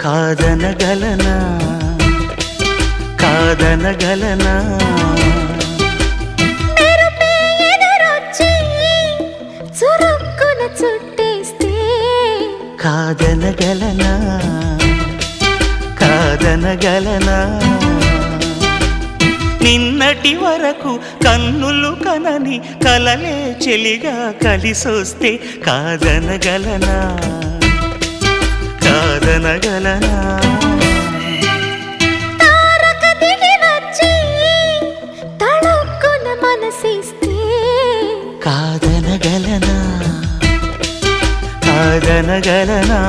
కాదనగలనా కాదనగలనా చురుక్కున చుట్టేస్తే కాదనగలనా కాదనగలనా నిన్నటి వరకు కన్నులు కనని కలలే చెలిగా కలిసొస్తే కాదనగలనా కాదనగలనా తారక దిగి వచ్చి తళుక్కున మనసిస్తే కాదనగలనా కాదనగలనా